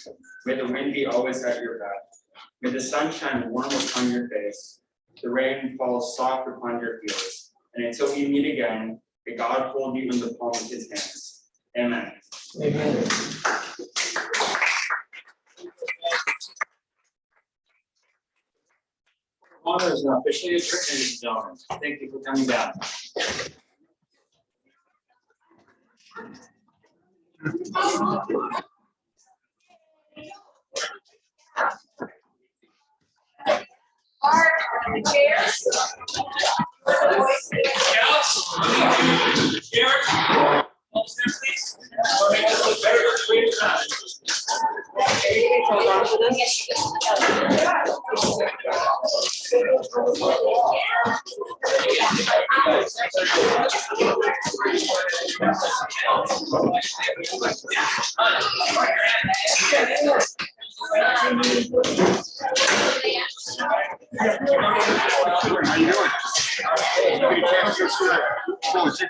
May the wind be always at your back. May the sun shine warm upon your face, the rain falls soft upon your fields, and until we meet again, may God hold you in the palm of his hands. Amen. Amen. Honor is now officially adjourned, ladies and gentlemen. Thank you for coming down. Scouts, Garrett, upstairs, please. Or make us look better than we have. How you doing?